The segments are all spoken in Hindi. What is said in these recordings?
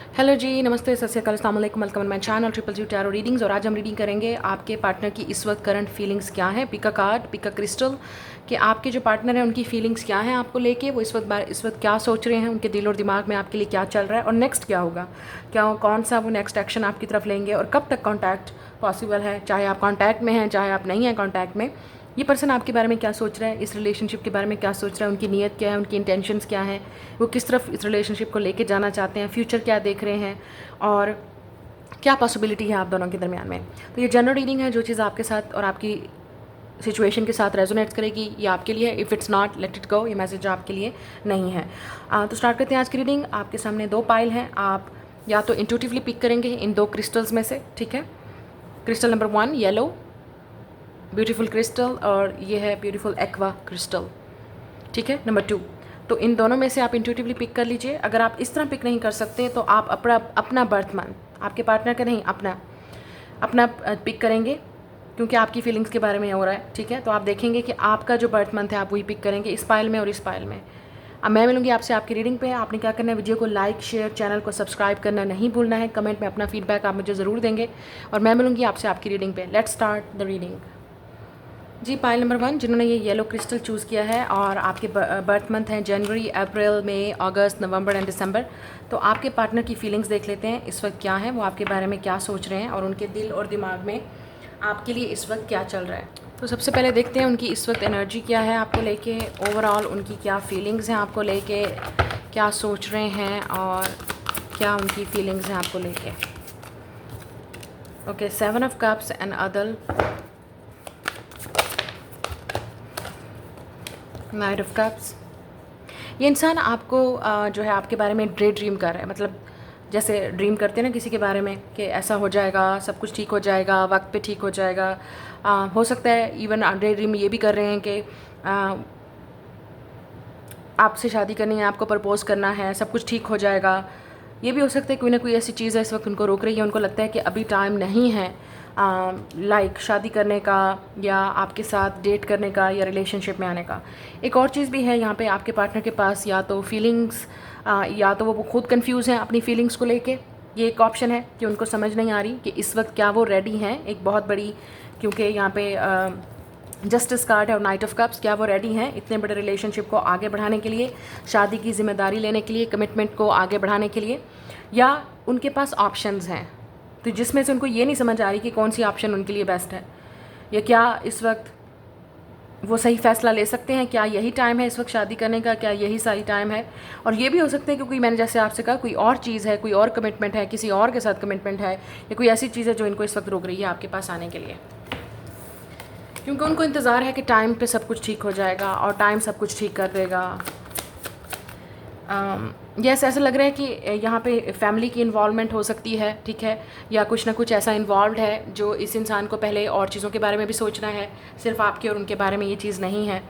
हेलो जी, नमस्ते, सत श्री अकाल, अस्सलाम वालेकुम, welcome my channel triple ji tarot readings. और आज हम रीडिंग करेंगे आपके पार्टनर की इस वक्त करंट फीलिंग्स क्या है। Pick a card, pick a crystal, कि आपके जो पार्टनर हैं उनकी फीलिंग्स क्या हैं आपको लेके, वो इस वक्त क्या सोच रहे हैं, उनके दिल और दिमाग में आपके लिए क्या चल रहा है और नेक्स्ट क्या होगा, क्या कौन सा वो नेक्स्ट एक्शन आपकी तरफ लेंगे और कब तक कॉन्टैक्ट पॉसिबल है, चाहे आप कॉन्टैक्ट में हैं चाहे आप नहीं हैं कॉन्टैक्ट में। ये पर्सन आपके बारे में क्या सोच रहा है, इस रिलेशनशिप के बारे में क्या सोच रहा है, उनकी नीयत क्या है, उनकी इंटेंशंस क्या हैं, वो किस तरफ इस रिलेशनशिप को लेके जाना चाहते हैं, फ्यूचर क्या देख रहे हैं और क्या पॉसिबिलिटी है आप दोनों के दरमियान में। तो ये जनरल रीडिंग है, जो चीज़ आपके साथ और आपकी सिचुएशन के साथ रेजोनेट करेगी ये आपके लिए है। If it's not, let it go, ये मैसेज आपके लिए नहीं है। तो स्टार्ट करते हैं आज की रीडिंग। आपके सामने दो पाइल हैं, आप या तो इंट्यूटिवली पिक करेंगे इन दो क्रिस्टल्स में से, ठीक है। Crystal number 1 yellow beautiful crystal और ये है ब्यूटीफुल एक्वा क्रिस्टल, ठीक है। नंबर 2, तो इन दोनों में से आप इंट्यूटिवली पिक कर लीजिए। अगर आप इस तरह पिक नहीं कर सकते तो आप अपना बर्थ मंथ, आपके पार्टनर का नहीं, अपना पिक करेंगे, क्योंकि आपकी फीलिंग्स के बारे में हो रहा है, ठीक है। तो आप देखेंगे कि आपका जो बर्थ मंथ है आप वही पिक करेंगे, इस पाइल में और इस पाइल में। अब मैं मिलूंगी आपसे आपकी रीडिंग पे। आपने क्या करना है, वीडियो को लाइक शेयर, चैनल को सब्सक्राइब करना नहीं भूलना है। कमेंट में अपना फीडबैक आप मुझे ज़रूर देंगे और मैं मिलूंगी आपसे आपकी रीडिंग पे। Let's start the reading. जी, पाइल नंबर 1 जिन्होंने ये येलो क्रिस्टल चूज़ किया है और आपके बर्थ मंथ हैं जनवरी, अप्रैल, मई, अगस्त, नवंबर एंड दिसंबर। तो आपके पार्टनर की फीलिंग्स देख लेते हैं इस वक्त क्या है, वो आपके बारे में क्या सोच रहे हैं और उनके दिल और दिमाग में आपके लिए इस वक्त क्या चल रहा है। तो सबसे पहले देखते हैं उनकी इस वक्त एनर्जी क्या है आपको लेके, ओवरऑल उनकी क्या फीलिंग्स हैं आपको लेके, क्या सोच रहे हैं और क्या उनकी फीलिंग्स हैं आपको लेके। ओके, 7 ऑफ कप्स एंड अदल, नाइट ऑफ कप्स। ये इंसान आपको जो है आपके बारे में डे ड्रीम कर रहा है, मतलब जैसे ड्रीम करते हैं ना किसी के बारे में कि ऐसा हो जाएगा, सब कुछ ठीक हो जाएगा, वक्त पे ठीक हो जाएगा। हो सकता है इवन डे ड्रीम ये भी कर रहे हैं कि आपसे शादी करनी है, आपको प्रपोज करना है, सब कुछ ठीक हो जाएगा। ये भी हो सकता है कोई ना कोई ऐसी चीज़ है इस वक्त उनको रोक रही है, उनको लगता है कि अभी टाइम नहीं है लाइक शादी करने का या आपके साथ डेट करने का या रिलेशनशिप में आने का। एक और चीज़ भी है यहाँ पे आपके पार्टनर के पास, या तो फीलिंग्स, या तो वो खुद कंफ्यूज हैं अपनी फीलिंग्स को लेके। ये एक ऑप्शन है कि उनको समझ नहीं आ रही कि इस वक्त क्या वो रेडी हैं, एक बहुत बड़ी, क्योंकि यहाँ पे जस्टिस कार्ड है और नाइट ऑफ कप्स, क्या वो रेडी हैं इतने बड़े रिलेशनशिप को आगे बढ़ाने के लिए, शादी की जिम्मेदारी लेने के लिए, कमिटमेंट को आगे बढ़ाने के लिए, या उनके पास ऑप्शंस हैं। तो जिसमें से उनको ये नहीं समझ आ रही कि कौन सी ऑप्शन उनके लिए बेस्ट है, या क्या इस वक्त वो सही फैसला ले सकते हैं, क्या यही टाइम है इस वक्त शादी करने का, क्या यही सही टाइम है। और ये भी हो सकता है क्योंकि मैंने जैसे आपसे कहा कोई और चीज़ है, कोई और कमिटमेंट है, किसी और के साथ कमिटमेंट है, या कोई ऐसी चीज़ है जो इनको इस वक्त रोक रही है आपके पास आने के लिए, क्योंकि उनको इंतज़ार है कि टाइम पे सब कुछ ठीक हो जाएगा और टाइम सब कुछ ठीक कर देगा। यस, ऐसा लग रहा है कि यहाँ पे फैमिली की इन्वॉल्वमेंट हो सकती है, ठीक है, या कुछ ना कुछ ऐसा इन्वॉल्व है जो इस इंसान को पहले और चीज़ों के बारे में भी सोचना है, सिर्फ आपके और उनके बारे में ये चीज़ नहीं है।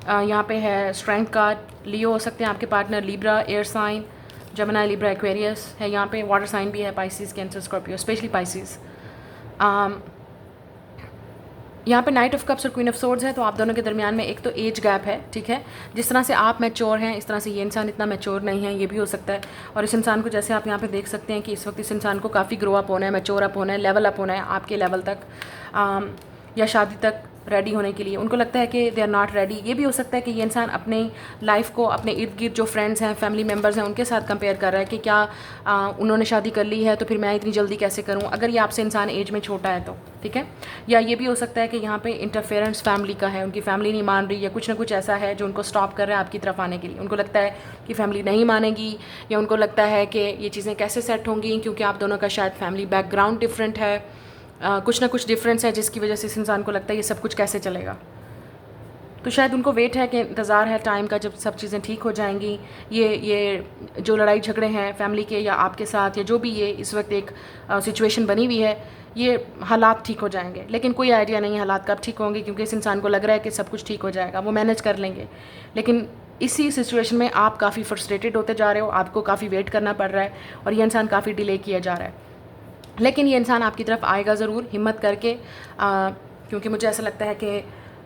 यहाँ पे है स्ट्रेंथ कार्ड, लियो हो सकते हैं आपके partner, Libra air sign, Gemini, Libra, Aquarius है यहाँ पे, वाटर साइन भी है, Pisces, Cancer, Scorpio, specially Pisces. यहाँ पे नाइट ऑफ कप्स और क्वीन ऑफ सोर्ड्स है, तो आप दोनों के दरमियान में एक तो एज गैप है, ठीक है। जिस तरह से आप मैच्योर हैं इस तरह से ये इंसान इतना मैच्योर नहीं है, ये भी हो सकता है। और इस इंसान को जैसे आप यहाँ पे देख सकते हैं कि इस वक्त इस इंसान को काफ़ी ग्रो अप होना है, मैच्योर अप होना है, लेवल अप होना है आपके लेवल तक, या शादी तक रेडी होने के लिए। उनको लगता है कि दे आर नॉट रेडी। ये भी हो सकता है कि ये इंसान अपने लाइफ को अपने इर्द गिर्द जो फ्रेंड्स हैं, फैमिली मेम्बर्स हैं, उनके साथ कंपेयर कर रहा है कि क्या उन्होंने शादी कर ली है तो फिर मैं इतनी जल्दी कैसे करूं, अगर ये आपसे इंसान एज में छोटा है तो, ठीक है। या ये भी हो सकता है कि यहाँ पे इंटरफेरेंस फैमिली का है, उनकी फैमिली नहीं मान रही, या कुछ ना कुछ ऐसा है जो उनको स्टॉप कर रहा है आपकी तरफ आने के लिए। उनको लगता है कि फैमिली नहीं मानेगी, या उनको लगता है कि ये चीज़ें कैसे सेट होंगी क्योंकि आप दोनों का शायद फैमिली बैकग्राउंड डिफरेंट है, कुछ ना कुछ डिफरेंस है जिसकी वजह से इस इंसान को लगता है ये सब कुछ कैसे चलेगा। तो शायद उनको वेट है कि इंतज़ार है टाइम का जब सब चीज़ें ठीक हो जाएंगी, ये जो लड़ाई झगड़े हैं फैमिली के या आपके साथ, या जो भी ये इस वक्त एक सिचुएशन बनी हुई है, ये हालात ठीक हो जाएंगे। लेकिन कोई आइडिया नहीं है हालात कब ठीक होंगे, क्योंकि इस इंसान को लग रहा है कि सब कुछ ठीक हो जाएगा, वो मैनेज कर लेंगे। लेकिन इसी सिचुएशन में आप काफ़ी फ्रस्ट्रेटेड होते जा रहे हो, आपको काफ़ी वेट करना पड़ रहा है और ये इंसान काफ़ी डिले किया जा रहा है। लेकिन ये इंसान आपकी तरफ आएगा ज़रूर हिम्मत करके, क्योंकि मुझे ऐसा लगता है कि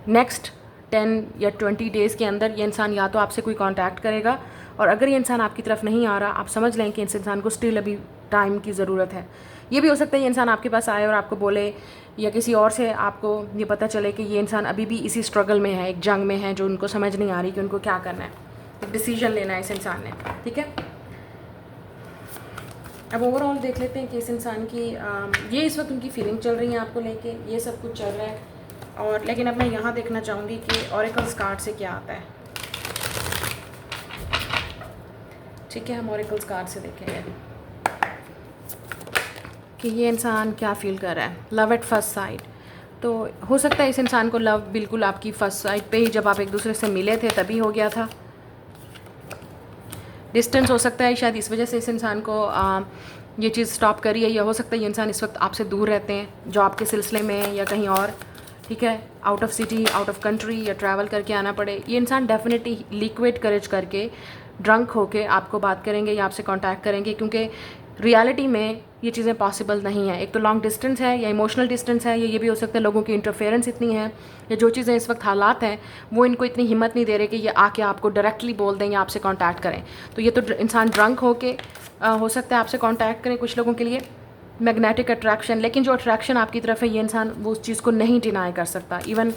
नेक्स्ट 10 या 20 डेज़ के अंदर ये इंसान या तो आपसे कोई कांटेक्ट करेगा, और अगर ये इंसान आपकी तरफ नहीं आ रहा, आप समझ लें कि इस इंसान को स्टिल अभी टाइम की ज़रूरत है। ये भी हो सकता है ये इंसान आपके पास आए और आपको बोले, या किसी और से आपको ये पता चले कि ये इंसान अभी भी इसी स्ट्रगल में है, एक जंग में है जो उनको समझ नहीं आ रही कि उनको क्या करना है, एक डिसीजन लेना है इस इंसान ने, ठीक है। अब ओवरऑल देख लेते हैं कि इस इंसान की ये इस वक्त उनकी फीलिंग चल रही है आपको लेके, ये सब कुछ चल रहा है। और लेकिन अब मैं यहाँ देखना चाहूँगी कि ऑरेकल्स कार्ड से क्या आता है, ठीक है। हम ऑरेकल्स कार्ड से देखेंगे कि ये इंसान क्या फील कर रहा है। लव एट फर्स्ट साइट, तो हो सकता है इस इंसान को लव बिल्कुल आपकी फर्स्ट साइट पे ही, जब आप एक दूसरे से मिले थे तभी हो गया था। डिस्टेंस हो सकता है, शायद इस वजह से इस इंसान को ये चीज़ स्टॉप करी है, या हो सकता है ये इंसान इस वक्त आपसे दूर रहते हैं जॉब के सिलसिले में या कहीं और, ठीक है। Out of city, out of country, या ट्रैवल करके आना पड़े। ये इंसान डेफिनेटली लिक्विड करेज करके, ड्रंक होके आपको बात करेंगे या आपसे कांटेक्ट करेंगे, क्योंकि रियलिटी में ये चीज़ें पॉसिबल नहीं है। एक तो लॉन्ग डिस्टेंस है या इमोशनल डिस्टेंस है, या ये भी हो सकता है लोगों की इंटरफेरेंस इतनी है, या जो चीज़ें इस वक्त हालात हैं वो इनको इतनी हिम्मत नहीं दे रहे कि ये आके आपको डायरेक्टली बोल दें या आपसे कांटेक्ट करें। तो ये तो इंसान ड्रंक होके हो सकता है आपसे कांटेक्ट करें कुछ लोगों के लिए, मैग्नेटिक अट्रैक्शन। लेकिन जो अट्रैक्शन आपकी तरफ है, ये इंसान वो उस चीज़ को नहीं डिनाई कर सकता। इवन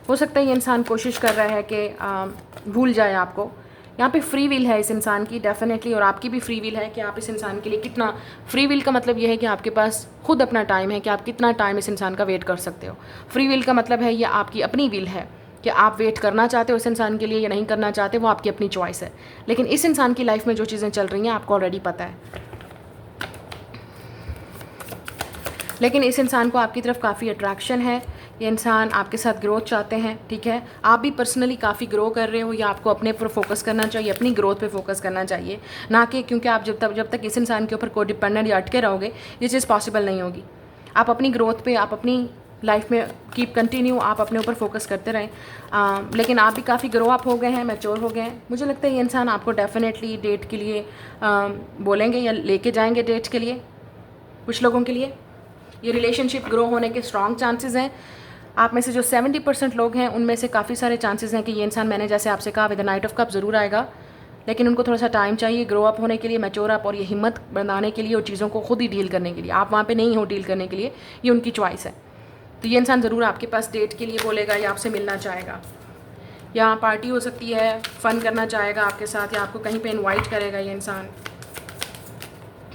हो सकता है ये इंसान कोशिश कर रहा है कि भूल जाए आपको। यहाँ पे फ्री विल है इस इंसान की डेफिनेटली, और आपकी भी फ्री विल है कि आप इस इंसान के लिए कितना, फ्री विल का मतलब ये है कि आपके पास खुद अपना टाइम है कि आप कितना टाइम इस इंसान का वेट कर सकते हो। फ्री विल का मतलब है ये आपकी अपनी विल है कि आप वेट करना चाहते हो इस इंसान के लिए या नहीं करना चाहते, वो आपकी अपनी चॉइस है। लेकिन इस इंसान की लाइफ में जो चीज़ें चल रही हैं आपको ऑलरेडी पता है। लेकिन इस इंसान को आपकी तरफ काफ़ी अट्रैक्शन है, ये इंसान आपके साथ ग्रोथ चाहते हैं, ठीक है। आप भी पर्सनली काफ़ी ग्रो कर रहे हो, या आपको अपने पर फोकस करना चाहिए, अपनी ग्रोथ पे फोकस करना चाहिए, ना कि क्योंकि आप जब तक इस इंसान के ऊपर को डिपेंडेंट या अटके रहोगे ये चीज़ पॉसिबल नहीं होगी। आप अपनी ग्रोथ पे, आप अपनी लाइफ में कीप कंटिन्यू, आप अपने ऊपर फोकस करते रहें। लेकिन आप भी काफ़ी ग्रो अप हो गए हैं, मैच्योर हो गए हैं। मुझे लगता है ये इंसान आपको डेफिनेटली डेट के लिए बोलेंगे या लेके जाएंगे डेट के लिए। कुछ लोगों के लिए ये रिलेशनशिप ग्रो होने के स्ट्रॉन्ग चांसेस हैं। आप में से जो 70% लोग हैं उनमें से काफ़ी सारे चांसेस हैं कि ये इंसान, मैंने जैसे आपसे कहा, with the night of cup ज़रूर आएगा, लेकिन उनको थोड़ा सा टाइम चाहिए ग्रो अप होने के लिए, मैच्योर अप, और ये हिम्मत बनाने के लिए और चीज़ों को खुद ही डील करने के लिए। आप वहाँ पे नहीं हो डील करने के लिए, ये उनकी चॉइस है। तो ये इंसान ज़रूर आपके पास डेट के लिए बोलेगा या आपसे मिलना चाहेगा, या पार्टी हो सकती है, फ़न करना चाहेगा आपके साथ, या आपको कहीं पर इन्वाइट करेगा ये इंसान,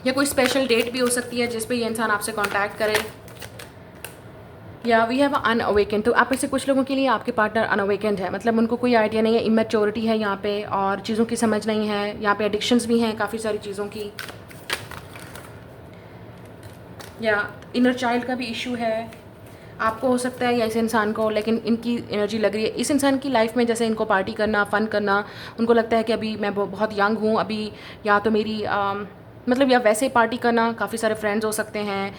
या कोई स्पेशल डेट भी हो सकती है जिस पे ये इंसान आपसे कांटेक्ट करे। या वी हैव अनअवेकेंड, तो आप में से कुछ लोगों के लिए आपके पार्टनर अनअवेकेंड है, मतलब उनको कोई आइडिया नहीं है, इमेच्योरिटी है यहाँ पे, और चीज़ों की समझ नहीं है। यहाँ पे एडिक्शंस भी हैं काफ़ी सारी चीज़ों की, या इनर चाइल्ड का भी इशू है आपको, हो सकता है या इस इंसान को। लेकिन इनकी एनर्जी लग रही है इस इंसान की लाइफ में, जैसे इनको पार्टी करना, फ़न करना, उनको लगता है कि अभी मैं बहुत यंग हूँ अभी, या तो मेरी मतलब या वैसे पार्टी करना, काफ़ी सारे फ्रेंड्स हो सकते हैं,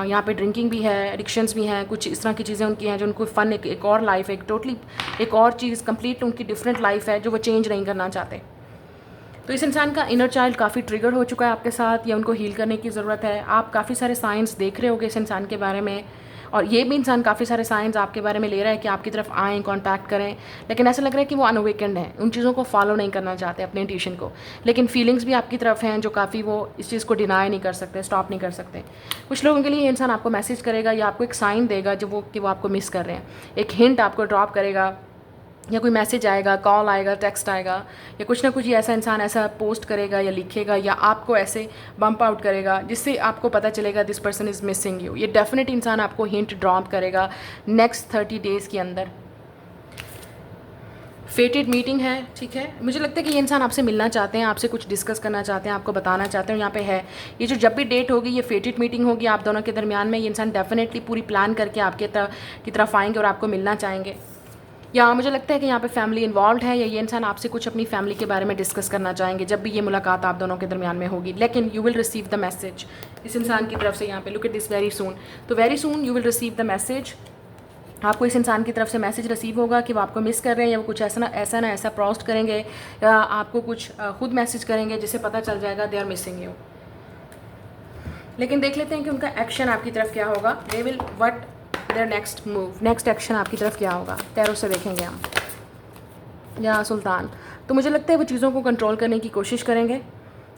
यहाँ पे ड्रिंकिंग भी है, एडिक्शंस भी हैं, कुछ इस तरह की चीज़ें उनकी हैं जो उनको फ़न, एक और लाइफ है, एक टोटली एक और चीज़, कंप्लीट उनकी डिफरेंट लाइफ है जो वो चेंज नहीं करना चाहते। तो इस इंसान का इनर चाइल्ड काफ़ी ट्रिगर हो चुका है आपके साथ, या उनको हील करने की ज़रूरत है। आप काफ़ी सारे साइंस देख रहे होगे इस इंसान के बारे में, और ये भी इंसान काफ़ी सारे साइंस आपके बारे में ले रहा है कि आपकी तरफ आएँ, कांटेक्ट करें, लेकिन ऐसा लग रहा है कि वो अनअवेकेंड है, उन चीज़ों को फॉलो नहीं करना चाहते, अपने इंट्यूशन को। लेकिन फीलिंग्स भी आपकी तरफ हैं जो काफ़ी, वो इस चीज़ को डिनाई नहीं कर सकते, स्टॉप नहीं कर सकते। कुछ लोगों के लिए ये इंसान आपको मैसेज करेगा या आपको एक साइन देगा जो वो आपको मिस कर रहे हैं, एक हिंट आपको ड्रॉप करेगा, या कोई मैसेज आएगा, कॉल आएगा, टेक्स्ट आएगा, या कुछ ना कुछ ये ऐसा इंसान ऐसा पोस्ट करेगा या लिखेगा या आपको ऐसे बम्प आउट करेगा जिससे आपको पता चलेगा this person is missing you. ये डेफिनेट इंसान आपको हिंट ड्रॉप करेगा नेक्स्ट 30 डेज़ के अंदर। फेटेड मीटिंग है, ठीक है। मुझे लगता है कि ये इंसान आपसे मिलना चाहते हैं, आपसे कुछ डिस्कस करना चाहते हैं, आपको बताना चाहते हैं। यहाँ पे है ये जो जब भी डेट होगी ये फेटेड मीटिंग होगी आप दोनों के दरमियान में। ये इंसान डेफिनेटली पूरी प्लान करके आपके की तरफ आएंगे और आपको मिलना चाहेंगे। या मुझे लगता है कि यहाँ पे फैमिली इन्वॉल्व है, या ये इंसान आपसे कुछ अपनी फैमिली के बारे में डिस्कस करना चाहेंगे जब भी ये मुलाकात आप दोनों के दरमियान में होगी। लेकिन you will receive the message इस इंसान की तरफ से यहाँ पे, look at this, very soon. तो very soon you will receive the message. आपको इस इंसान की तरफ से मैसेज रिसीव होगा कि वो आपको मिस कर रहे हैं, या वो कुछ ऐसा पोस्ट करेंगे, या आपको कुछ खुद मैसेज करेंगे जिससे पता चल जाएगा दे आर मिसिंग यू। लेकिन देख लेते हैं कि उनका एक्शन आपकी तरफ क्या होगा। They will what their next move, next action आपकी तरफ क्या होगा, टैरो से देखेंगे हम। या सुल्तान, तो मुझे लगता है वो चीज़ों को कंट्रोल करने की कोशिश करेंगे,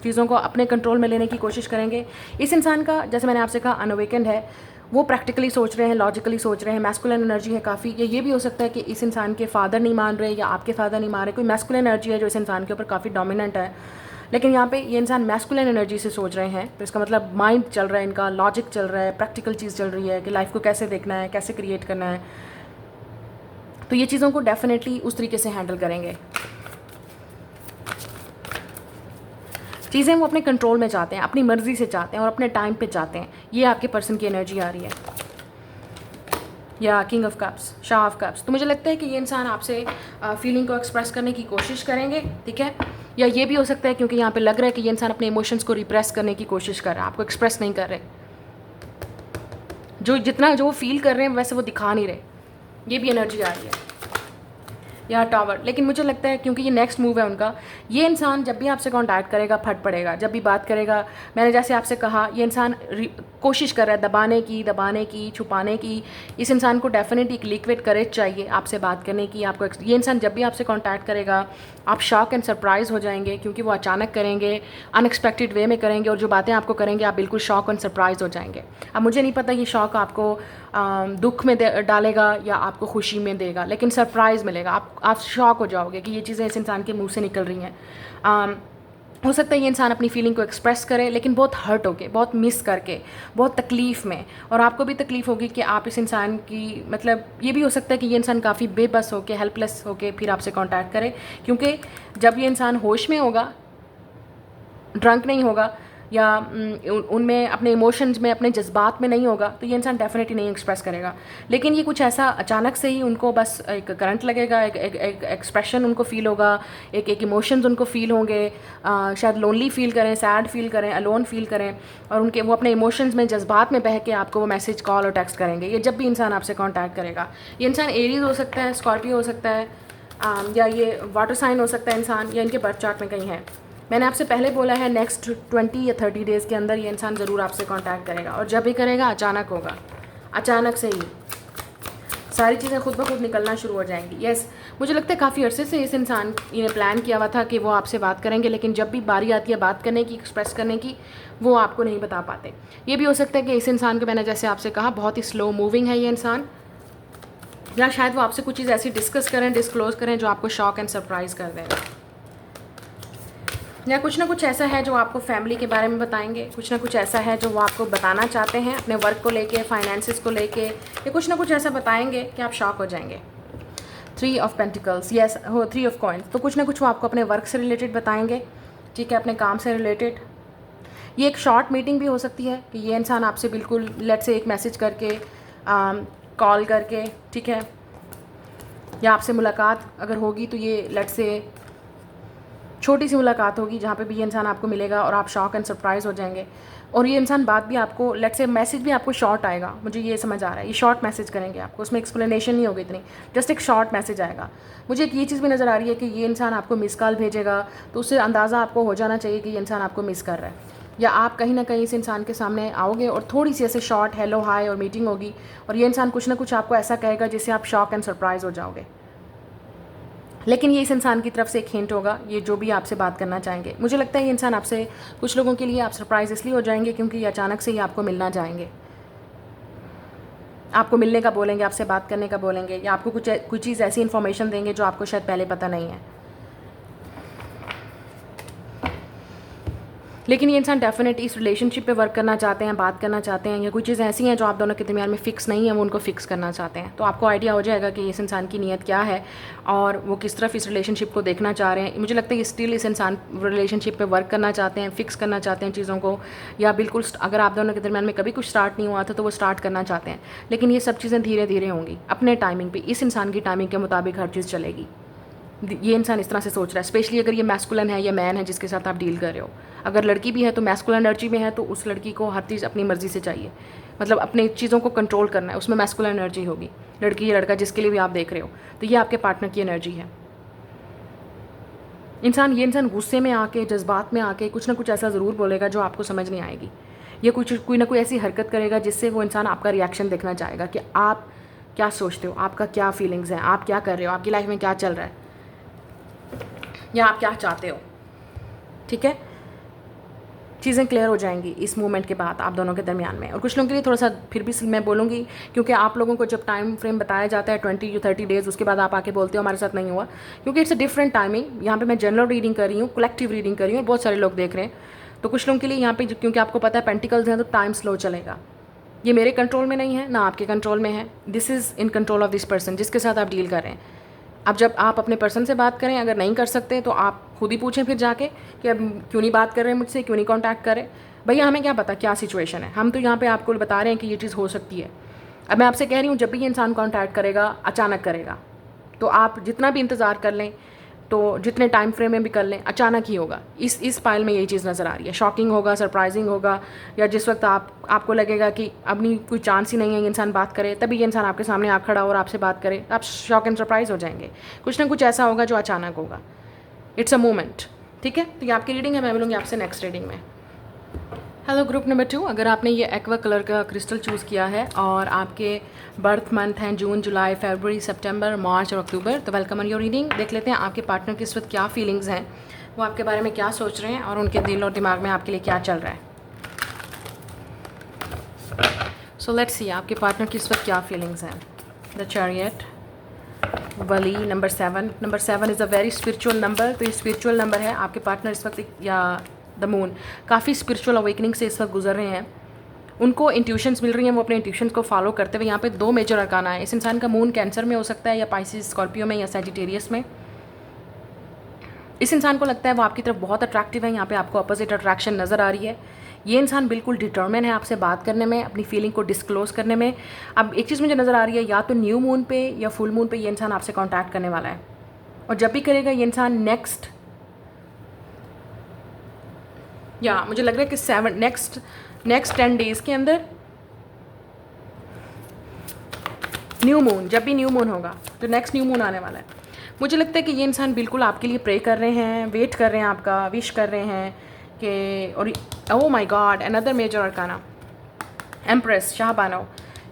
चीज़ों को अपने कंट्रोल में लेने की कोशिश करेंगे। इस इंसान का, जैसे मैंने आपसे कहा, अनअवेकेंड है, वो प्रैक्टिकली सोच रहे हैं, लॉजिकली सोच रहे हैं, मैस्कुलिन एनर्जी है काफ़ी। ये भी हो सकता है कि इस इंसान के फादर नहीं मान रहे या आपके फादर नहीं मान रहे, कोई मैस्कुलिन एनर्जी है जो इस इंसान के ऊपर काफ़ी डोमिनेंट है। लेकिन यहाँ पे ये इंसान मैस्कुलिन एनर्जी से सोच रहे हैं, तो इसका मतलब माइंड चल रहा है इनका, लॉजिक चल रहा है, प्रैक्टिकल चीज़ चल रही है कि लाइफ को कैसे देखना है, कैसे क्रिएट करना है। तो ये चीज़ों को डेफिनेटली उस तरीके से हैंडल करेंगे। चीज़ें वो अपने कंट्रोल में चाहते हैं, अपनी मर्ज़ी से चाहते हैं और अपने टाइम पे चाहते हैं। ये आपके पर्सन की एनर्जी आ रही है, या king of cups, Shah of cups. तो मुझे लगता है कि ये इंसान आपसे फीलिंग को एक्सप्रेस करने की कोशिश करेंगे, ठीक है। या ये भी हो सकता है क्योंकि यहाँ पे लग रहा है कि ये इंसान अपने इमोशंस को रिप्रेस करने की कोशिश कर रहा है, आपको एक्सप्रेस नहीं कर रहे, जो वो फील कर रहे हैं वैसे वो दिखा नहीं रहे। ये भी एनर्जी आ रही है, या टावर। लेकिन मुझे लगता है क्योंकि ये नेक्स्ट मूव है उनका, ये इंसान जब भी आपसे कांटेक्ट करेगा फट पड़ेगा, जब भी बात करेगा। मैंने जैसे आपसे कहा, ये इंसान कोशिश कर रहा है दबाने की, छुपाने की। इस इंसान को डेफिनेटली एक लिक्विड करेज चाहिए आपसे बात करने की। आपको ये इंसान जब भी आपसे कांटेक्ट करेगा, आप शॉक एंड सरप्राइज़ हो जाएंगे, क्योंकि वो अचानक करेंगे, अनएक्सपेक्टेड वे में करेंगे, और जो बातें आपको करेंगे आप बिल्कुल शॉक एंड सरप्राइज़ हो जाएंगे। अब मुझे नहीं पता ये शॉक आपको दुख में डालेगा या आपको खुशी में देगा, लेकिन सरप्राइज़ मिलेगा। आप शॉक हो जाओगे कि ये चीज़ें इस इंसान के मुंह से निकल रही हैं। हो सकता है ये इंसान अपनी फीलिंग को एक्सप्रेस करे, लेकिन बहुत हर्ट होके, बहुत मिस करके, बहुत तकलीफ़ में, और आपको भी तकलीफ़ होगी कि आप इस इंसान की, मतलब ये भी हो सकता है कि ये इंसान काफ़ी बेबस होके, हेल्पलेस होके फिर आपसे कांटेक्ट करे, क्योंकि जब ये इंसान होश में होगा, ड्रंक नहीं होगा, या उनमें अपने इमोशंस में, अपने जज्बात में नहीं होगा, तो ये इंसान डेफिनेटली नहीं एक्सप्रेस करेगा। लेकिन ये कुछ ऐसा अचानक से ही उनको बस एक करंट लगेगा, एक एक्सप्रेशन उनको फील होगा, एक इमोशंस उनको फील होंगे, शायद लोनली फील करें, सैड फील करें, अलोन फील करें, और उनके वो अपने इमोशंस में, जज्बात में बह के आपको वो मैसेज, कॉल और टेक्स्ट करेंगे। ये जब भी इंसान आपसे कॉन्टैक्ट करेगा, ये इंसान एरीज हो सकता है, स्कॉर्पियो हो सकता है, या ये वाटर साइन हो सकता है इंसान, या इनके बर्थ चार्ट में कहीं है। मैंने आपसे पहले बोला है नेक्स्ट 20 या 30 डेज़ के अंदर ये इंसान ज़रूर आपसे कांटेक्ट करेगा, और जब भी करेगा अचानक होगा, अचानक से ही सारी चीज़ें खुद ब खुद निकलना शुरू हो जाएंगी। यस, मुझे लगता है काफ़ी अरसे से इस इंसान ने प्लान किया हुआ था कि वो आपसे बात करेंगे, लेकिन जब भी बारी आती है बात करने की, एक्सप्रेस करने की, वो आपको नहीं बता पाते। ये भी हो सकता है कि इस इंसान को, मैंने जैसे आपसे कहा, बहुत ही स्लो मूविंग है ये इंसान, या शायद वो आपसे कुछ चीज़ ऐसी डिस्कस करें, डिस्क्लोज़ करें जो आपको शॉक एंड सरप्राइज़ कर दें, या कुछ ना कुछ ऐसा है जो आपको फैमिली के बारे में बताएंगे, कुछ ना कुछ ऐसा है जो वो आपको बताना चाहते हैं अपने वर्क को लेके, फाइनेंसिस को लेके, या कुछ ना कुछ ऐसा बताएंगे कि आप शॉक हो जाएंगे। 3 ऑफ पेंटिकल्स, यस हो, 3 ऑफ कॉइन्स। तो कुछ ना कुछ वो आपको अपने वर्क से रिलेटेड बताएंगे, ठीक है, अपने काम से रिलेटेड। ये एक शॉर्ट मीटिंग भी हो सकती है कि ये इंसान आपसे बिल्कुल लेट से एक मैसेज करके, कॉल करके, ठीक है, या आपसे मुलाकात अगर होगी तो ये लेट से छोटी सी मुलाकात होगी जहाँ पे भी ये इंसान आपको मिलेगा और आप शॉक एंड सरप्राइज़ हो जाएंगे। और ये इंसान बात भी आपको, लेट से मैसेज भी आपको शॉर्ट आएगा, मुझे ये समझ आ रहा है, ये शॉर्ट मैसेज करेंगे आपको, उसमें एक्सप्लेनेशन नहीं होगी इतनी, जस्ट एक शॉर्ट मैसेज आएगा। मुझे एक ये चीज़ भी नज़र आ रही है कि ये इंसान आपको मिस कॉल भेजेगा, तो उससे अंदाज़ा आपको हो जाना चाहिए कि ये इंसान आपको मिस कर रहा है, या आप कहीं ना कहीं इस इंसान के सामने आओगे और थोड़ी सी ऐसे शॉर्ट हेलो हाय और मीटिंग होगी, और ये इंसान कुछ ना कुछ आपको ऐसा कहेगा जिससे आप शॉक एंड सरप्राइज़ हो जाओगे। लेकिन ये इस इंसान की तरफ से एक हिंट होगा, ये जो भी आपसे बात करना चाहेंगे। मुझे लगता है ये इंसान आपसे, कुछ लोगों के लिए आप सरप्राइज़ इसलिए हो जाएंगे क्योंकि ये अचानक से ही आपको मिलना चाहेंगे, आपको मिलने का बोलेंगे, आपसे बात करने का बोलेंगे, या आपको कुछ चीज़ ऐसी इन्फॉर्मेशन देंगे जो आपको शायद पहले पता नहीं है। लेकिन ये इंसान डेफिनेटली इस रिलेशनशिप पे वर्क करना चाहते हैं, बात करना चाहते हैं, या कोई चीज़ ऐसी हैं जो आप दोनों के दरमियान में फ़िक्स नहीं है, वो उनको फ़िक्स करना चाहते हैं। तो आपको आइडिया हो जाएगा कि इस इंसान की नीयत क्या है और वो किस तरफ इस रिलेशनशिप को देखना चाह रहे हैं। मुझे लगता है कि स्टिल इस इंसान रिलेशनशिप पे वर्क करना चाहते हैं, फ़िक्स करना चाहते हैं चीज़ों को, या बिल्कुल अगर आप दोनों के दरमियान में कभी कुछ स्टार्ट नहीं हुआ था तो वो स्टार्ट करना चाहते हैं। लेकिन ये सब चीज़ें धीरे धीरे होंगी अपने टाइमिंग पर, इस इंसान की टाइमिंग के मुताबिक हर चीज़ चलेगी। ये इंसान इस तरह से सोच रहा है, स्पेशली अगर ये मैस्कुलिन है या मैन है जिसके साथ आप डील कर रहे हो। अगर लड़की भी है तो मैस्कुलिन एनर्जी में है, तो उस लड़की को हर चीज़ अपनी मर्ज़ी से चाहिए, मतलब अपनी चीज़ों को कंट्रोल करना है, उसमें मैस्कुलिन एनर्जी होगी। लड़की या लड़का जिसके लिए भी आप देख रहे हो, तो ये आपके पार्टनर की एनर्जी है। ये इंसान गुस्से में आके, जज्बात में आके कुछ ना कुछ ऐसा ज़रूर बोलेगा जो आपको समझ नहीं आएगी, या कोई ना कोई ऐसी हरकत करेगा जिससे वो इंसान आपका रिएक्शन देखना चाहेगा कि आप क्या सोचते हो, आपका क्या फीलिंग्स हैं, आप क्या कर रहे हो, आपकी लाइफ में क्या चल रहा है, या आप क्या चाहते हो, ठीक है। चीज़ें क्लियर हो जाएंगी इस मूवमेंट के बाद आप दोनों के दरमियान में। और कुछ लोगों के लिए थोड़ा सा फिर भी मैं बोलूँगी, क्योंकि आप लोगों को जब टाइम फ्रेम बताया जाता है 20 to 30 डेज़, उसके बाद आप आके बोलते हो हमारे साथ नहीं हुआ, क्योंकि इट्स अ डिफरेंट टाइमिंग। यहाँ पे मैं जनरल रीडिंग कर रही हूँ, कलेक्टिव रीडिंग कर रही हूँ, बहुत सारे लोग देख रहे हैं। तो कुछ लोगों के लिए यहाँ पे क्योंकि आपको पता है पेंटिकल्स हैं तो टाइम स्लो चलेगा। ये मेरे कंट्रोल में नहीं है ना आपके कंट्रोल में है, this is in control of this person जिसके साथ आप डील कर रहे हैं। अब जब आप अपने पर्सन से बात करें, अगर नहीं कर सकते तो आप खुद ही पूछें फिर जाके कि अब क्यों नहीं बात कर रहे हैं मुझसे, क्यों नहीं कांटेक्ट करें। भैया हमें क्या पता क्या सिचुएशन है, हम तो यहाँ पे आपको बता रहे हैं कि ये चीज़ हो सकती है। अब मैं आपसे कह रही हूँ जब भी ये इंसान कांटेक्ट करेगा अचानक करेगा, तो आप जितना भी इंतज़ार कर लें, तो जितने टाइम फ्रेम में भी कर लें, अचानक ही होगा। इस पाइल में यही चीज़ नज़र आ रही है। शॉकिंग होगा, सरप्राइजिंग होगा, या जिस वक्त आपको लगेगा कि अपनी कोई चांस ही नहीं है ये इंसान बात करे, तभी ये इंसान आपके सामने आ खड़ा और आपसे बात करे, आप शॉक एंड सरप्राइज हो जाएंगे। कुछ ना कुछ ऐसा होगा जो अचानक होगा। इट्स अ मोमेंट, ठीक है। तो ये आपकी रीडिंग है, मैं मिलूँगी आपसे नेक्स्ट रीडिंग में। हेलो ग्रुप नंबर 2, अगर आपने ये एक्वा कलर का क्रिस्टल चूज़ किया है और आपके बर्थ मंथ हैं जून, जुलाई, फरवरी, सितंबर, मार्च और अक्टूबर, तो वेलकम ऑन योर रीडिंग। देख लेते हैं आपके पार्टनर की इस वक्त क्या फीलिंग्स हैं, वो आपके बारे में क्या सोच रहे हैं और उनके दिल और दिमाग में आपके लिए क्या चल रहा है। सो लेट्स सी आपके पार्टनर की इस वक्त क्या फीलिंग्स हैं। The chariot, Wali, number 7। Number 7 is a very spiritual number. तो ये स्पिरिचुअल नंबर है। आपके पार्टनर इस वक्त या द मून काफ़ी स्पिरिचुअल अवेकनिंग से इस वक्त गुजर रहे हैं। उनको इंट्यूशंस मिल रही हैं, वो अपने इंट्यूशंस को फॉलो करते हुए। यहाँ पे 2 मेजर अरकाना है। इस इंसान का मून कैंसर में हो सकता है, या पाइसिस, स्कॉर्पियो में, या सैजिटेरियस में। इस इंसान को लगता है वो आपकी तरफ बहुत अट्रैक्टिव है। यहाँ पे आपको अपोजिट अट्रैक्शन नज़र आ रही है। ये इंसान बिल्कुल डिटर्मिन है आपसे बात करने में, अपनी फीलिंग को डिस्क्लोज करने में। अब एक चीज़ मुझे नज़र आ रही है, या तो न्यू मून पे या फुल मून पे ये इंसान आपसे कॉन्टैक्ट करने वाला है। और जब भी करेगा ये इंसान मुझे लग रहा है कि नेक्स्ट 10 डेज़ के अंदर न्यू मून, जब भी न्यू मून होगा तो नेक्स्ट न्यू मून आने वाला है। मुझे लगता है कि ये इंसान बिल्कुल आपके लिए प्रे कर रहे हैं, वेट कर रहे हैं, आपका विश कर रहे हैं कि, और oh my God, another major arcana, Empress, Shahbano,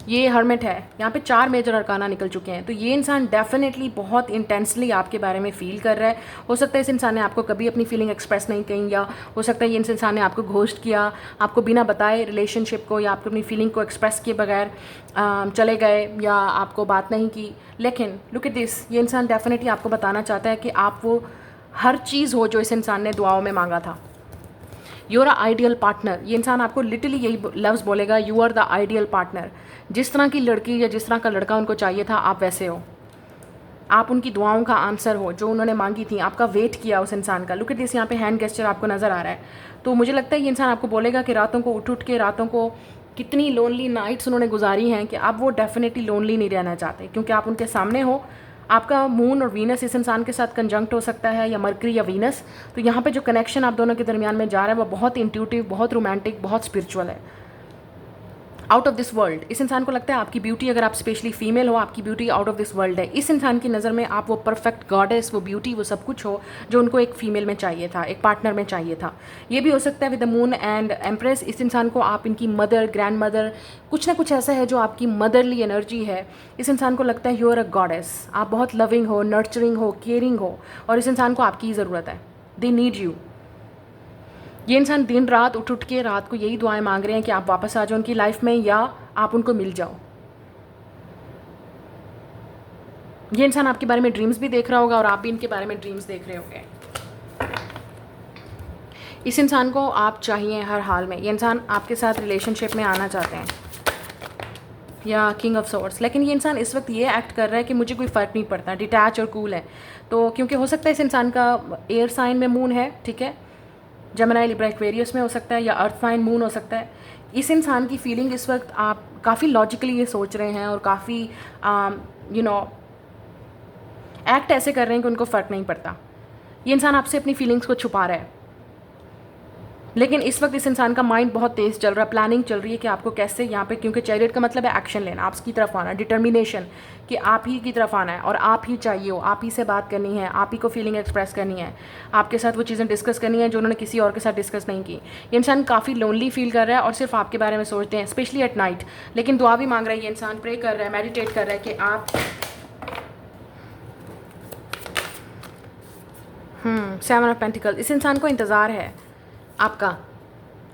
ये हर्मिट है। यहाँ पे 4 मेजर अरकाना निकल चुके हैं। तो ये इंसान डेफिनेटली बहुत इंटेंसली आपके बारे में फील कर रहा है। हो सकता है इस इंसान ने आपको कभी अपनी फीलिंग एक्सप्रेस नहीं की, या हो सकता है ये इस इंसान ने आपको घोस्ट किया, आपको बिना बताए रिलेशनशिप को या आपको अपनी फीलिंग को एक्सप्रेस किए बगैर चले गए, या आपको बात नहीं की। लेकिन लुक एट दिस, ये इंसान डेफिनेटली आपको बताना चाहता है कि आप वो हर चीज़ हो जो इस इंसान ने दुआओं में मांगा था। You are a ideal partner. ये इंसान आपको लिटरली यही लफ्ज़ बोलेगा, you are the ideal partner. जिस तरह की लड़की या जिस तरह का लड़का उनको चाहिए था, आप वैसे हो। आप उनकी दुआओं का आंसर हो जो उन्होंने मांगी थी। आपका वेट किया उस इंसान का। लुक एट दिस, यहाँ पे हैंड गेस्चर आपको नज़र आ रहा है। तो मुझे लगता है ये इंसान आपको बोलेगा कि रातों को उठ के रातों को कितनी लोनली नाइट्स उन्होंने गुजारी हैं कि अब वो डेफिनेटली लोनली नहीं रहना चाहते, क्योंकि आप उनके सामने हो। आपका मून और वीनस इस इंसान के साथ कंजंक्ट हो सकता है, या मरकरी या वीनस। तो यहाँ पे जो कनेक्शन आप दोनों के दरमियान में जा रहा है वो बहुत इंट्यूटिव, बहुत रोमांटिक, बहुत स्पिरिचुअल है, आउट ऑफ दिस वर्ल्ड। इस इंसान को लगता है आपकी ब्यूटी, अगर आप स्पेशली फीमेल हो, आपकी beauty out of this world है। इस इंसान की नज़र में आप वो परफेक्ट गॉडेस, वो ब्यूटी, वो सब कुछ हो जो उनको एक फीमेल में चाहिए था, एक पार्टनर में चाहिए था। ये भी हो सकता है with the moon and empress. इस इंसान को आप इनकी मदर, ग्रैंड मदर, कुछ ना कुछ ऐसा है जो आपकी मदरली एनर्जी है। इस इंसान को लगता है यू आर अ गॉडेस। आप बहुत लविंग हो, नर्चरिंग हो, केयरिंग हो, और इस इंसान को आपकी ज़रूरत है। They need you. ये इंसान दिन रात उठ के रात को यही दुआएं मांग रहे हैं कि आप वापस आ जाओ उनकी लाइफ में, या आप उनको मिल जाओ। ये इंसान आपके बारे में ड्रीम्स भी देख रहा होगा और आप भी इनके बारे में ड्रीम्स देख रहे होंगे। इस इंसान को आप चाहिए हर हाल में। ये इंसान आपके साथ रिलेशनशिप में आना चाहते हैं, या किंग ऑफ सोर्ड्स। लेकिन ये इंसान इस वक्त ये एक्ट कर रहा है कि मुझे कोई फ़र्क नहीं पड़ता, डिटैच और कूल है। तो क्योंकि हो सकता है इस इंसान का एयर साइन में मून है, ठीक है, जेमिनी, लिब्रा, एक्वेरियस में हो सकता है, या अर्थ साइन मून हो सकता है। इस इंसान की फीलिंग इस वक्त आप काफ़ी लॉजिकली ये सोच रहे हैं, और काफ़ी एक्ट ऐसे कर रहे हैं कि उनको फ़र्क नहीं पड़ता। ये इंसान आपसे अपनी फीलिंग्स को छुपा रहा है, लेकिन इस वक्त इस इंसान का माइंड बहुत तेज़ चल रहा है, प्लानिंग चल रही है कि आपको कैसे यहाँ पे, क्योंकि चैरियट का मतलब है एक्शन लेना, आपकी तरफ आना, डिटर्मिनेशन कि आप ही की तरफ आना है और आप ही चाहिए हो, आप ही से बात करनी है, आप ही को फीलिंग एक्सप्रेस करनी है, आपके साथ वो चीज़ें डिस्कस करनी है जो उन्होंने किसी और के साथ डिस्कस नहीं की। ये इंसान काफ़ी लोनली फील कर रहा है और सिर्फ आपके बारे में सोचते हैं, स्पेशली एट नाइट। लेकिन दुआ भी मांग रहा है ये इंसान, प्रे कर रहा है, मेडिटेट कर रहा है कि आप 7 ऑफ पेंटिकल। इस इंसान को इंतज़ार है आपका,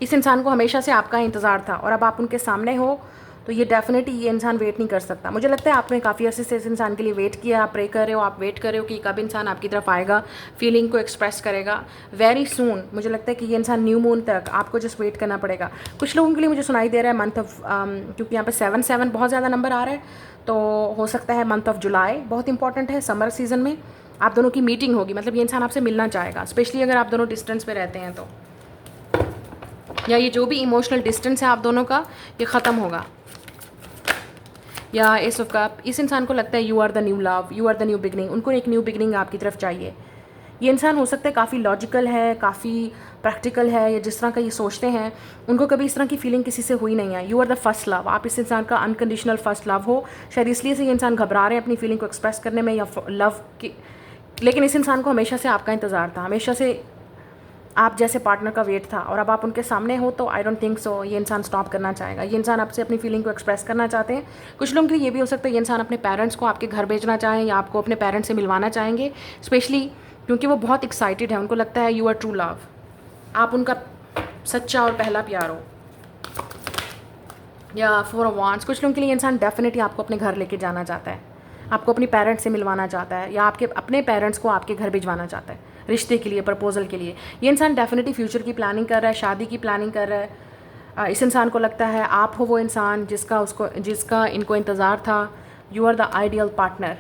इस इंसान को हमेशा से आपका इंतज़ार था और अब आप उनके सामने हो तो ये डेफिनेटली ये इंसान वेट नहीं कर सकता। मुझे लगता है आपने काफ़ी अर्से से इस इंसान के लिए वेट किया, आप प्रे कर रहे हो, आप वेट कर रहे हो कि कब इंसान आपकी तरफ आएगा, फीलिंग को एक्सप्रेस करेगा वेरी सून। मुझे लगता है कि ये इंसान न्यू मून तक आपको जस्ट वेट करना पड़ेगा। कुछ लोगों के लिए मुझे सुनाई दे रहा है मंथ ऑफ, क्योंकि यहाँ पे 7 बहुत ज़्यादा नंबर आ रहा है, तो हो सकता है मंथ ऑफ जुलाई बहुत इंपॉर्टेंट है। समर सीजन में आप दोनों की मीटिंग होगी, मतलब ये इंसान आपसे मिलना चाहेगा, स्पेशली अगर आप दोनों डिस्टेंस पे रहते हैं तो, या ये जो भी इमोशनल डिस्टेंस है आप दोनों का ये ख़त्म होगा। या एस ऑफ कप, इस इंसान को लगता है you are the new love, you are the new beginning. उनको एक न्यू बिगनिंग आपकी तरफ चाहिए। ये इंसान हो सकता है काफ़ी लॉजिकल है, काफ़ी प्रैक्टिकल है, या जिस तरह का ये सोचते हैं उनको कभी इस तरह की फीलिंग किसी से हुई नहीं है। You are the first love, आप इस इंसान का अनकंडीशनल फर्स्ट लव हो। शायद इसलिए से ये इंसान घबरा रहे हैं अपनी फीलिंग को एक्सप्रेस करने में या लव की, लेकिन इस इंसान को हमेशा से आपका इंतज़ार था, हमेशा से आप जैसे पार्टनर का वेट था, और अब आप उनके सामने हो तो आई डोंट थिंक सो ये इंसान स्टॉप करना चाहेगा। ये इंसान आपसे अपनी फीलिंग को एक्सप्रेस करना चाहते हैं। कुछ लोगों के लिए ये भी हो सकता है ये इंसान अपने पेरेंट्स को आपके घर भेजना चाहें या आपको अपने पेरेंट्स से मिलवाना चाहेंगे, स्पेशली क्योंकि वो बहुत एक्साइटेड है, उनको लगता है यू आर ट्रू लव, आप उनका सच्चा और पहला प्यार हो। या फोर ऑफ वांड्स, कुछ लोगों के लिए इंसान डेफिनेटली आपको अपने घर लेके जाना चाहता है, आपको अपनी पेरेंट्स से मिलवाना चाहता है, या आपके अपने पेरेंट्स को आपके घर भिजवाना चाहता है रिश्ते के लिए, प्रपोजल के लिए। ये इंसान डेफिनेटली फ्यूचर की प्लानिंग कर रहा है, शादी की प्लानिंग कर रहा है। इस इंसान को लगता है आप हो वो इंसान जिसका इनको इंतज़ार था। You are the ideal partner.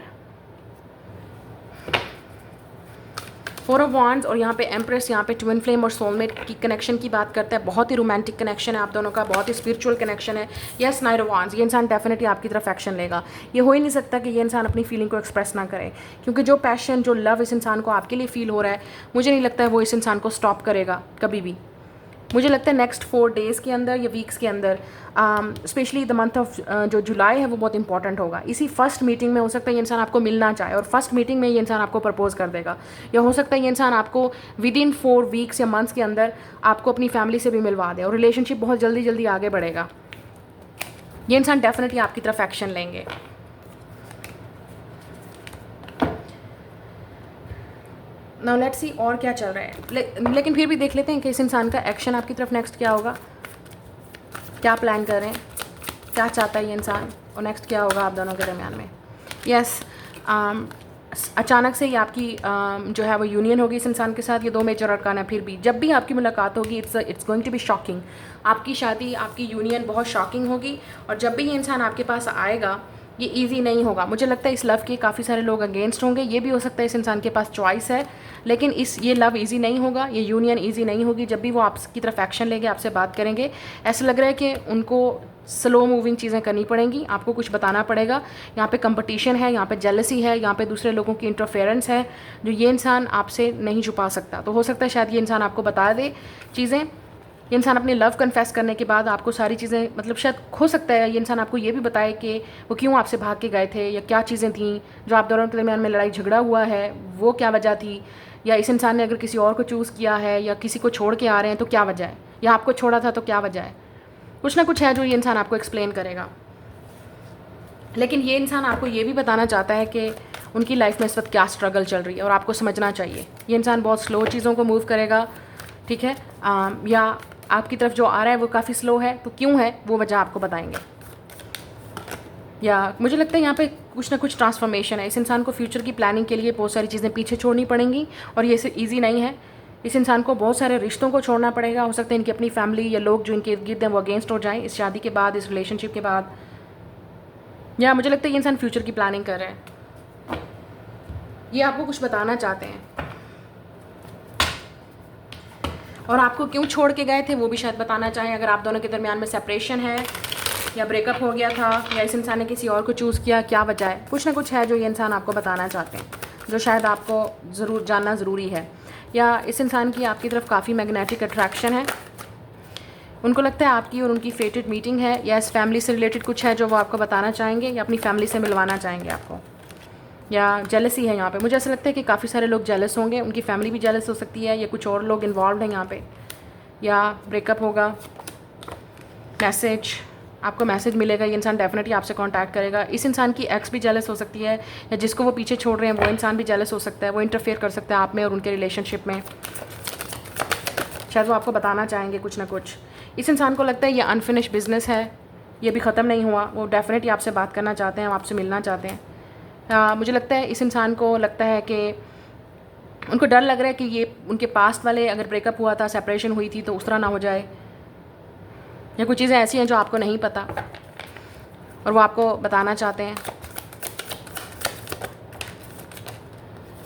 Four of wands और यहाँ पे एम्प्रेस, यहाँ पे ट्विन फ्लेम और सोलमेट की कनेक्शन की बात करता है। बहुत ही रोमांटिक कनेक्शन है आप दोनों का, बहुत ही स्पिरिचुअल कनेक्शन है। यस, नाइट ऑफ वांड्स, ये इंसान डेफिनेटली आपकी तरफ एक्शन लेगा। ये हो ही नहीं सकता कि ये इंसान अपनी फीलिंग को एक्सप्रेस ना करे, क्योंकि जो पैशन, जो लव इस इंसान को आपके लिए फील हो रहा है, मुझे नहीं लगता है वो इस इंसान को स्टॉप करेगा कभी भी। मुझे लगता है नेक्स्ट 4 डेज़ के अंदर या वीक्स के अंदर, स्पेशली द मंथ ऑफ जो जुलाई है वो बहुत इंपॉर्टेंट होगा। इसी फर्स्ट मीटिंग में हो सकता है ये इंसान आपको मिलना चाहे और फर्स्ट मीटिंग में ये इंसान आपको प्रपोज कर देगा, या हो सकता है ये इंसान आपको विद इन 4 वीक्स या मंथ्स के अंदर आपको अपनी फैमिली से भी मिलवा दे और रिलेशनशिप बहुत जल्दी जल्दी आगे बढ़ेगा। ये इंसान डेफिनेटली आपकी तरफ एक्शन लेंगे। नाउ लेट्स सी और क्या चल रहा है, लेकिन फिर भी देख लेते हैं कि इस इंसान का एक्शन आपकी तरफ नेक्स्ट क्या होगा, क्या प्लान कर रहे हैं, क्या चाहता है ये इंसान, और नेक्स्ट क्या होगा आप दोनों के दरमियान में। यस, अचानक से ही आपकी जो है वो यूनियन होगी इस इंसान के साथ। ये 2 मेजर अरकान है। फिर भी जब भी आपकी मुलाकात होगी it's going to be shocking. आपकी शादी, आपकी यूनियन बहुत शॉकिंग होगी, और जब भी ये इंसान आपके पास आएगा ये इजी नहीं होगा। मुझे लगता है इस लव के काफ़ी सारे लोग अगेंस्ट होंगे। ये भी हो सकता है इस इंसान के पास चॉइस है, लेकिन ये लव इजी नहीं होगा, ये यूनियन इजी नहीं होगी। जब भी वो आपकी तरफ एक्शन लेंगे, आपसे बात करेंगे, ऐसा लग रहा है कि उनको स्लो मूविंग चीज़ें करनी पड़ेंगी, आपको कुछ बताना पड़ेगा। यहाँ पे कंपटीशन है, यहाँ पे जेलसी है, यहाँ पे दूसरे लोगों की इंटरफेरेंस है जो ये इंसान आपसे नहीं छुपा सकता। तो हो सकता है शायद ये इंसान आपको बता दे चीज़ें। ये इंसान अपने लव कन्फेस करने के बाद आपको सारी चीज़ें, मतलब शायद हो सकता है ये इंसान आपको ये भी बताए कि वो क्यों आपसे भाग के गए थे, या क्या चीज़ें थीं जो आप दोनों के दरमियान में लड़ाई झगड़ा हुआ है, वो क्या वजह थी, या इस इंसान ने अगर किसी और को चूज़ किया है या किसी को छोड़ के आ रहे हैं तो क्या वजह है, या आपको छोड़ा था तो क्या वजह है। कुछ ना कुछ है जो ये इंसान आपको एक्सप्लेन करेगा। लेकिन ये इंसान आपको ये भी बताना चाहता है कि उनकी लाइफ में इस वक्त क्या स्ट्रगल चल रही है और आपको समझना चाहिए। ये इंसान बहुत स्लो चीज़ों को मूव करेगा, ठीक है, या आपकी तरफ जो आ रहा है वो काफ़ी स्लो है, तो क्यों है वो वजह आपको बताएंगे। या मुझे लगता है यहाँ पे कुछ ना कुछ ट्रांसफॉर्मेशन है। इस इंसान को फ्यूचर की प्लानिंग के लिए बहुत सारी चीज़ें पीछे छोड़नी पड़ेंगी, और ये ईजी नहीं है। इस इंसान को बहुत सारे रिश्तों को छोड़ना पड़ेगा। हो सकता है इनकी अपनी फैमिली या लोग जो इनके इर्द गिर्द हैं वो अगेंस्ट हो जाएं इस शादी के बाद, इस रिलेशनशिप के बाद। या मुझे लगता है ये इंसान फ्यूचर की प्लानिंग कर रहे हैं, ये आपको कुछ बताना चाहते हैं, और आपको क्यों छोड़ के गए थे वो भी शायद बताना चाहें। अगर आप दोनों के दरमियान में सेपरेशन है या ब्रेकअप हो गया था या इस इंसान ने किसी और को चूज़ किया, क्या वजह है, कुछ ना कुछ है जो ये इंसान आपको बताना चाहते हैं, जो शायद आपको ज़रूर जानना ज़रूरी है। या इस इंसान की आपकी तरफ काफ़ी मैग्नेटिक अट्रैक्शन है, उनको लगता है आपकी और उनकी फेटेड मीटिंग है, या इस फैमिली से रिलेटेड कुछ है जो वो आपको बताना चाहेंगे या अपनी फैमिली से मिलवाना चाहेंगे आपको। या जेलसी है यहाँ पे, मुझे ऐसा लगता है कि काफ़ी सारे लोग जेलस होंगे, उनकी फैमिली भी जेलस हो सकती है, या कुछ और लोग इन्वॉल्व हैं यहाँ पे। या ब्रेकअप होगा, मैसेज, आपको मैसेज मिलेगा, ये इंसान डेफिनेटली आपसे कांटेक्ट करेगा। इस इंसान की एक्स भी जेलस हो सकती है, या जिसको वो पीछे छोड़ रहे हैं वो इंसान भी जेलस हो सकता है, वो इंटरफेयर कर सकता है आप में और उनके रिलेशनशिप में, शायद वो आपको बताना चाहेंगे कुछ ना कुछ। इस इंसान को लगता है ये अनफिनिश बिजनेस है, ये भी ख़त्म नहीं हुआ, वो डेफिनेटली आपसे बात करना चाहते हैं, आपसे मिलना चाहते हैं। मुझे लगता है इस इंसान को लगता है कि उनको डर लग रहा है कि ये उनके पास्ट वाले अगर ब्रेकअप हुआ था, सेपरेशन हुई थी, तो उस तरह ना हो जाए, या कुछ चीज़ें ऐसी हैं जो आपको नहीं पता और वो आपको बताना चाहते हैं।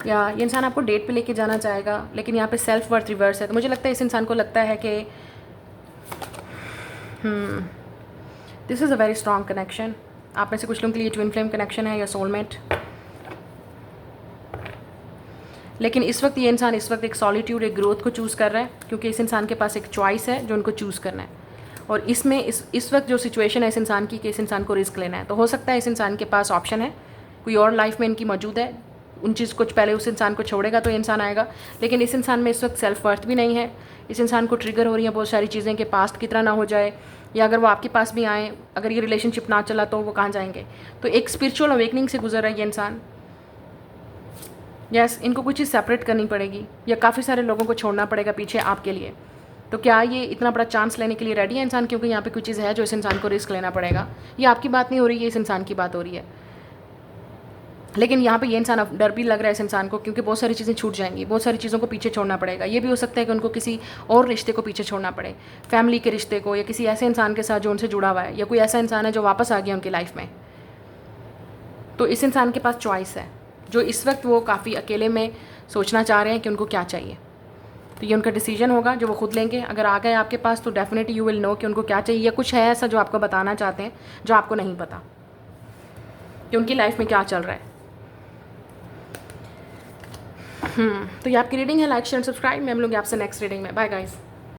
या ये इंसान आपको डेट पे लेके जाना चाहेगा, लेकिन यहाँ पे सेल्फ वर्थ रिवर्स है। तो मुझे लगता है इस इंसान को लगता है कि this is a very strong connection. आप में से कुछ लोगों के लिए ट्विन फ्लेम कनेक्शन है या सोलमेट। लेकिन इस वक्त ये इंसान इस वक्त एक सॉलिट्यूड, एक ग्रोथ को चूज़ कर रहा है, क्योंकि इस इंसान के पास एक चॉइस है जो उनको चूज़ करना है। और इसमें इस वक्त जो सिचुएशन है इस इंसान की कि इस इंसान को रिस्क लेना है, तो हो सकता है इस इंसान के पास ऑप्शन है, कोई और लाइफ में इनकी मौजूद है, उन चीज़ कुछ पहले उस इंसान को छोड़ेगा तो ये इंसान आएगा। लेकिन इस इंसान में इस वक्त सेल्फ वर्थ भी नहीं है। इस इंसान को ट्रिगर हो रही हैं बहुत सारी चीज़ें कि पास्ट की तरह ना हो जाए, या अगर वो आपके पास भी आए, अगर ये रिलेशनशिप ना चला तो वो कहाँ जाएंगे। तो एक स्पिरिचुअल अवेकनिंग से गुजर रहा है ये इंसान। यस, इनको कुछ चीज़ सेपरेट करनी पड़ेगी या काफ़ी सारे लोगों को छोड़ना पड़ेगा पीछे आपके लिए। तो क्या ये इतना बड़ा चांस लेने के लिए रेडी है इंसान? क्योंकि यहाँ पे कुछ चीज़ है जो इस इंसान को रिस्क लेना पड़ेगा। ये आपकी बात नहीं हो रही है, इस इंसान की बात हो रही है। लेकिन यहाँ पे ये इंसान अब डर भी लग रहा है इस इंसान को, क्योंकि बहुत सारी चीज़ें छूट जाएंगी, बहुत सारी चीज़ों को पीछे छोड़ना पड़ेगा। ये भी हो सकता है कि उनको किसी और रिश्ते को पीछे छोड़ना पड़े, फैमिली के रिश्ते को, या किसी ऐसे इंसान के साथ जो उनसे जुड़ा हुआ है, या कोई ऐसा इंसान है जो वापस आ गया उनकी लाइफ में। तो इस इंसान के पास चॉइस है, जो इस वक्त वो काफ़ी अकेले में सोचना चाह रहे हैं कि उनको क्या चाहिए। तो ये उनका डिसीजन होगा जो वो खुद लेंगे। अगर आ गए आपके पास तो डेफिनेटली यू विल नो कि उनको क्या चाहिए, या कुछ है ऐसा जो आपको बताना चाहते हैं जो आपको नहीं पता कि उनकी लाइफ में क्या चल रहा है। तो ये आपकी रीडिंग है। Like share subscribe. मैं मिलूंगी आपसे नेक्स्ट रीडिंग में। Bye guys.